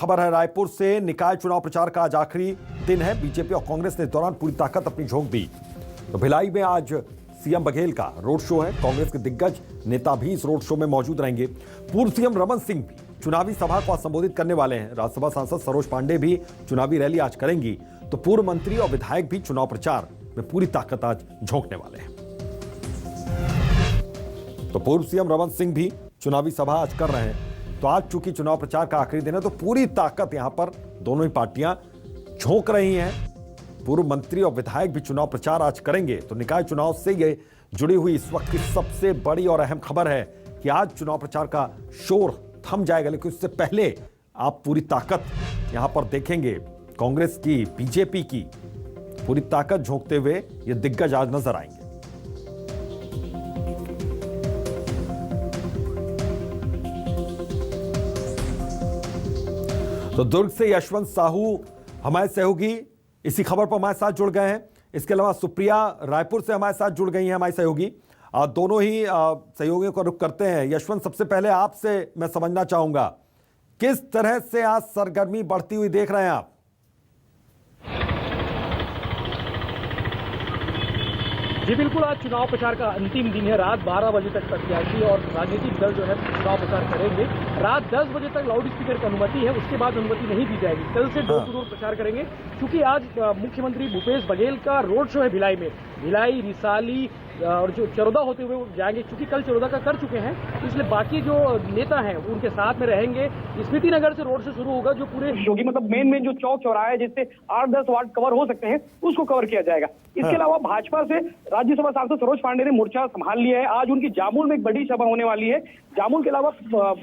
खबर है रायपुर से। निकाय चुनाव प्रचार का आज आखिरी दिन है। बीजेपी और कांग्रेस ने इस दौरान पूरी ताकत अपनी झोंक दी। तो भिलाई में आज सीएम बघेल का रोड शो है। कांग्रेस के दिग्गज नेता भी इस रोड शो में मौजूद रहेंगे। पूर्व सीएम रमन सिंह भी चुनावी सभा को संबोधित करने वाले हैं। राज्यसभा सांसद सरोज पांडे भी चुनावी रैली आज करेंगी। तो पूर्व मंत्री और विधायक भी चुनाव प्रचार में पूरी ताकत आज झोंकने वाले हैं। तो पूर्व सीएम रमन सिंह भी चुनावी सभा आज कर रहे हैं। तो आज चूंकि चुनाव प्रचार का आखिरी दिन है तो पूरी ताकत यहां पर दोनों ही पार्टियां झोंक रही हैं। पूर्व मंत्री और विधायक भी चुनाव प्रचार आज करेंगे। तो निकाय चुनाव से ये जुड़ी हुई इस वक्त की सबसे बड़ी और अहम खबर है कि आज चुनाव प्रचार का शोर थम जाएगा, लेकिन उससे पहले आप पूरी ताकत यहां पर देखेंगे। कांग्रेस की, बीजेपी की पूरी ताकत झोंकते हुए ये दिग्गज आज नजर आएंगे। तो दुर्ग से यशवंत साहू हमारे सहयोगी इसी खबर पर हमारे साथ जुड़ गए हैं। इसके अलावा सुप्रिया रायपुर से हमारे साथ जुड़ गई हैं हमारी सहयोगी। दोनों ही सहयोगियों का रुख करते हैं। यशवंत, सबसे पहले आपसे मैं समझना चाहूंगा, किस तरह से आज सरगर्मी बढ़ती हुई देख रहे हैं आप? जी बिल्कुल, आज चुनाव प्रचार का अंतिम दिन है। रात 12 बजे तक प्रत्याशी और राजनीतिक दल जो है चुनाव प्रचार करेंगे। रात 10 बजे तक लाउड स्पीकर की अनुमति है, उसके बाद अनुमति नहीं दी जाएगी। कल से डोर टू डोर प्रचार करेंगे, क्योंकि आज मुख्यमंत्री भूपेश बघेल का रोड शो है भिलाई में। भिलाई, रिसाली और जो चरोदा होते हुए जाएंगे, क्योंकि कल चरोदा का कर चुके हैं, इसलिए बाकी जो नेता हैं उनके साथ में रहेंगे। स्मृति नगर से रोड शो शुरू होगा, जो पूरे योगी मतलब मेन जो चौक चौराहा है, जिससे 8-10 वार्ड कवर हो सकते हैं, उसको कवर किया जाएगा। इसके अलावा भाजपा से राज्यसभा सांसद सरोज पांडे ने मोर्चा संभाल लिया है। आज उनकी जामुल में एक बड़ी सभा होने वाली है। जामुल के अलावा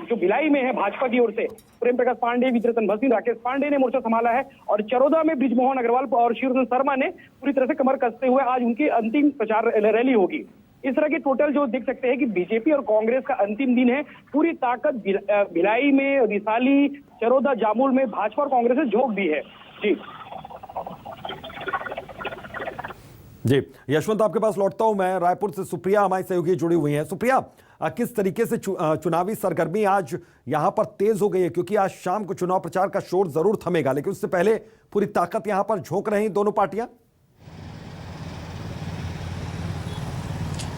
जो भिलाई में है भाजपा की ओर से प्रेम प्रकाश पांडे, विद्रतन भसीन, राकेश पांडे ने मोर्चा संभाला है। और चरोदा में ब्रिजमोहन अग्रवाल और शिवरतन शर्मा ने पूरी तरह से कमर कसते हुए आज उनकी अंतिम प्रचार रैली होगी। इस तरह की टोटल जो देख सकते हैं कि बीजेपी और कांग्रेस का अंतिम दिन है। पूरी ताकत भिलाई में, रिसाली, चरोदा, जामुल में भाजपा और कांग्रेस ने झोंक दी है। जी यशवंत, आपके पास लौटता हूं मैं। रायपुर से सुप्रिया हमारी सहयोगी जुड़ी हुई हैं। सुप्रिया, किस तरीके से चुनावी सरगर्मी आज यहां पर तेज हो गई है? क्योंकि आज शाम को चुनाव प्रचार का शोर जरूर थमेगा, लेकिन उससे पहले पूरी ताकत यहां पर झोंक रही दोनों पार्टियां।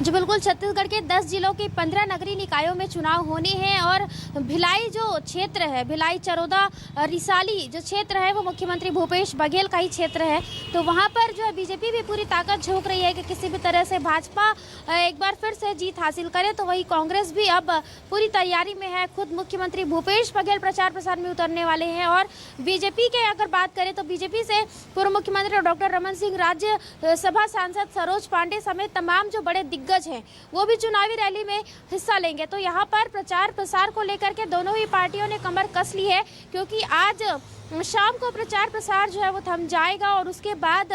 जी बिल्कुल, छत्तीसगढ़ के 10 जिलों के 15 नगरीय निकायों में चुनाव होने हैं और भिलाई जो क्षेत्र है, भिलाई, चरोदा, रिसाली जो क्षेत्र है, वो मुख्यमंत्री भूपेश बघेल का ही क्षेत्र है। तो वहां पर जो है बीजेपी भी पूरी ताकत झोंक रही है कि किसी भी तरह से भाजपा एक बार फिर से जीत हासिल करे। तो वही कांग्रेस भी अब पूरी तैयारी में है। खुद मुख्यमंत्री भूपेश बघेल प्रचार प्रसार में उतरने वाले हैं। और बीजेपी के अगर बात करें तो बीजेपी से पूर्व मुख्यमंत्री डॉक्टर रमन सिंह, राज्यसभा सांसद सरोज पांडे समेत तमाम जो बड़े दिग्गज हैं वो भी चुनावी रैली में हिस्सा लेंगे। तो यहाँ पर प्रचार प्रसार को लेकर के दोनों ही पार्टियों ने कमर कस ली है, क्योंकि आज शाम को प्रचार प्रसार जो है वो थम जाएगा और उसके बाद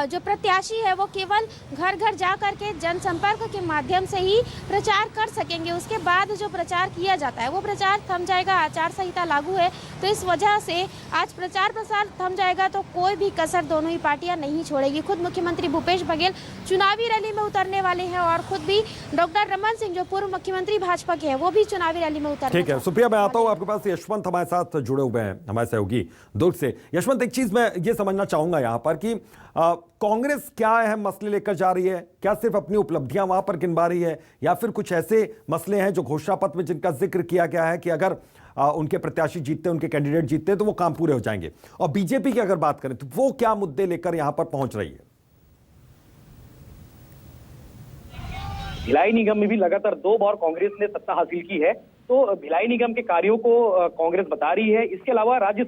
जो प्रत्याशी है वो केवल घर घर जा करके जनसंपर्क के माध्यम से ही प्रचार कर सकेंगे। उसके बाद जो प्रचार किया जाता है वो प्रचार थम जाएगा। आचार संहिता लागू है, तो इस वजह से आज प्रचार प्रसार थम जाएगा। तो कोई भी कसर दोनों ही पार्टियां नहीं छोड़ेगी। खुद मुख्यमंत्री भूपेश बघेल चुनावी रैली में उतरने वाले हैं और खुद भी डॉक्टर रमन सिंह जो पूर्व मुख्यमंत्री भाजपा के हैं वो भी चुनावी रैली में उतरने। ठीक है सुप्रिया, मैं आता हूं आपके पास। यशवंत हमारे साथ जुड़े हुए हैं, हमारे सहयोगी दुर्ग से। यशवंत, एक चीज मैं ये समझना चाहूंगा यहां पर कि कांग्रेस क्या अहम मसले लेकर जा रही है? क्या सिर्फ अपनी उपलब्धियां वहां पर गिनवा रही है, या फिर कुछ ऐसे मसले हैं जो घोषणा पत्र में जिनका जिक्र किया गया है कि अगर उनके प्रत्याशी जीतते, उनके कैंडिडेट जीतते तो वो काम पूरे हो जाएंगे? और बीजेपी की अगर बात करें तो वो क्या मुद्दे लेकर यहां पर पहुंच रही है? भिलाई निगम में भी लगातार 2 बार कांग्रेस ने सत्ता हासिल की है, तो भिलाई निगम के कार्यों को कांग्रेस बता रही है। इसके अलावा राज्य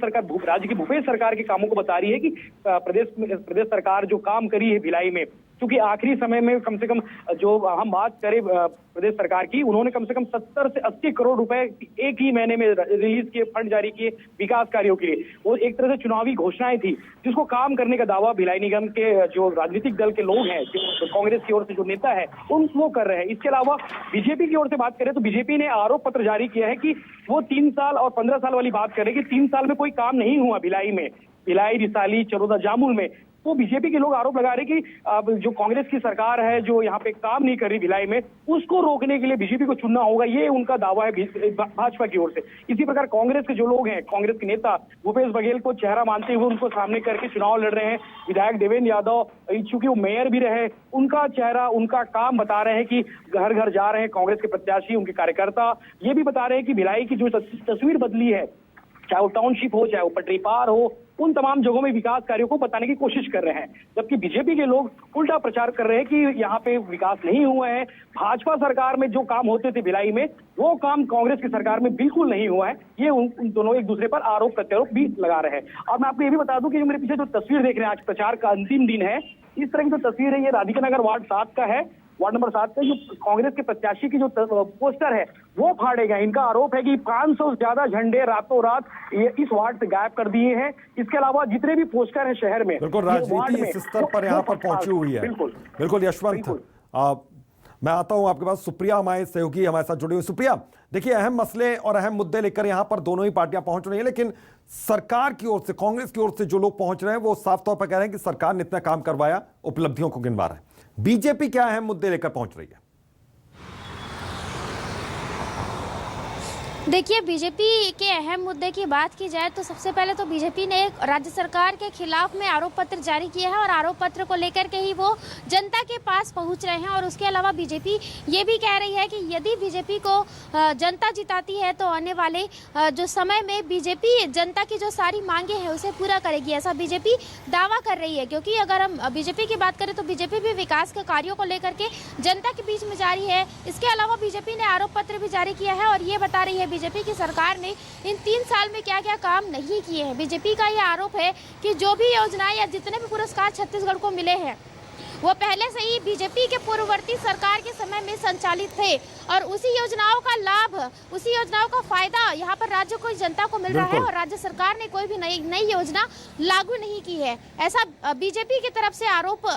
की भूपेश सरकार के कामों को बता रही है कि प्रदेश सरकार जो काम करी है भिलाई में, क्योंकि आखिरी समय में कम से कम जो हम बात करें प्रदेश सरकार की, उन्होंने कम से कम 70 से 80 करोड़ रुपए एक ही महीने में रिलीज किए, फंड जारी किए विकास कार्यों के लिए। वो एक तरह से चुनावी घोषणाएं थी, जिसको काम करने का दावा भिलाई निगम के जो राजनीतिक दल के लोग हैं, जो कांग्रेस की ओर से जो नेता है वो कर रहे हैं। इसके अलावा बीजेपी की ओर से बात करें तो बीजेपी ने आरोप पत्र जारी किया है कि वो 3 साल और 15 साल वाली बात करें कि 3 साल में कोई काम नहीं हुआ भिलाई में, भिलाई, रिसाली, चरोदा, जामुल में। तो बीजेपी के लोग आरोप लगा रहे कि जो कांग्रेस की सरकार है जो यहाँ पे काम नहीं कर रही भिलाई में, उसको रोकने के लिए बीजेपी को चुनना होगा, ये उनका दावा है भाजपा की ओर से। इसी प्रकार कांग्रेस के जो लोग हैं, कांग्रेस के नेता भूपेश बघेल को चेहरा मानते हुए उनको सामने करके चुनाव लड़ रहे हैं। विधायक देवेंद्र यादव, चूंकि वो मेयर भी रहे, उनका चेहरा, उनका काम बता रहे हैं कि घर घर जा रहे हैं कांग्रेस के प्रत्याशी, उनके कार्यकर्ता ये भी बता रहे हैं कि भिलाई की जो तस्वीर बदली है, चाहे वो टाउनशिप हो, चाहे वो पटरी पार हो, उन तमाम जगहों में विकास कार्यों को बताने की कोशिश कर रहे हैं। जबकि बीजेपी के लोग उल्टा प्रचार कर रहे हैं कि यहाँ पे विकास नहीं हुआ है। भाजपा सरकार में जो काम होते थे भिलाई में, वो काम कांग्रेस की सरकार में बिल्कुल नहीं हुआ है। ये उन दोनों एक दूसरे पर आरोप प्रत्यारोप भी लगा रहे हैं। और मैं आपको ये भी बता दूं कि जो मेरे पीछे जो तस्वीर देख रहे हैं, आज प्रचार का अंतिम दिन है, इस तरह की जो तस्वीर है ये राधिका नगर वार्ड 7 का है। वार्ड नंबर 7 का जो कांग्रेस के प्रत्याशी की जो पोस्टर है वो फाड़े गए। इनका आरोप है कि 500 से ज्यादा झंडे रातों रात ये इस वार्ड से गायब कर दिए हैं। इसके अलावा जितने भी पोस्टर हैं शहर में, बिल्कुल राजनीति इस स्तर पर यहाँ पर पहुंची हुई है। बिल्कुल यशवंत, मैं आता हूं आपके पास। सुप्रिया हमारे सहयोगी हमारे साथ जुड़ी हुई। सुप्रिया, देखिए अहम मसले और अहम मुद्दे लेकर यहां पर दोनों ही पार्टियां पहुंच रही हैं, लेकिन सरकार की ओर से, कांग्रेस की ओर से जो लोग पहुंच रहे हैं वो साफ तौर पर कह रहे हैं कि सरकार ने इतना काम करवाया, उपलब्धियों को गिनवा रहे हैं। बीजेपी क्या अहम मुद्दे लेकर पहुंच रही है? देखिए, बीजेपी के अहम मुद्दे की बात की जाए तो सबसे पहले तो बीजेपी ने राज्य सरकार के खिलाफ में आरोप पत्र जारी किया है और आरोप पत्र को लेकर के ही वो जनता के पास पहुंच रहे हैं। और उसके अलावा बीजेपी ये भी कह रही है कि यदि बीजेपी को जनता जिताती है तो आने वाले जो समय में बीजेपी जनता की जो सारी मांगे हैं उसे पूरा करेगी, ऐसा बीजेपी दावा कर रही है। क्योंकि अगर हम बीजेपी की बात करें तो बीजेपी भी विकास के कार्यों को लेकर के जनता के बीच में जारी है। इसके अलावा बीजेपी ने आरोप पत्र भी जारी किया है और ये बता रही है बीजेपी की सरकार ने इन 3 साल में क्या क्या काम नहीं किए हैं। बीजेपी का यह आरोप है कि जो भी योजनाएं या जितने भी पुरस्कार छत्तीसगढ़ को मिले हैं वो पहले से ही बीजेपी के पूर्ववर्ती सरकार के समय में संचालित थे और उसी योजनाओं का लाभ, उसी योजनाओं का फायदा यहाँ पर राज्य को, जनता को मिल रहा है और राज्य सरकार ने कोई भी नई योजना लागू नहीं की है, ऐसा बीजेपी की तरफ से आरोप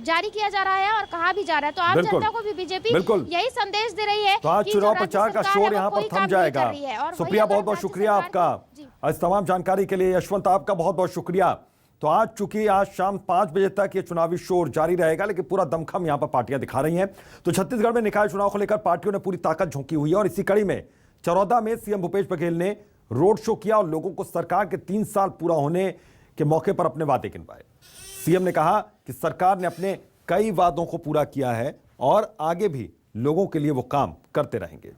जारी किया जा रहा है और कहा भी जा रहा है। तो आम जनता को भी बीजेपी यही संदेश दे रही है। तो आज चुनाव प्रचार का शोर यहाँ पर थम जाएगा। सुप्रिया, बहुत बहुत शुक्रिया आपका इस तमाम जानकारी के लिए। यशवंत, आपका बहुत बहुत शुक्रिया। तो आज चूंकि आज शाम 5 बजे तक ये चुनावी शोर जारी रहेगा, लेकिन पूरा दमखम यहां पर पार्टियां दिखा रही हैं। तो छत्तीसगढ़ में निकाय चुनाव को लेकर पार्टियों ने पूरी ताकत झोंकी हुई है और इसी कड़ी में चरौदा में सीएम भूपेश बघेल ने रोड शो किया और लोगों को सरकार के 3 साल पूरा होने के मौके पर अपने वादे गिनवाए। सीएम ने कहा कि सरकार ने अपने कई वादों को पूरा किया है और आगे भी लोगों के लिए वो काम करते रहेंगे।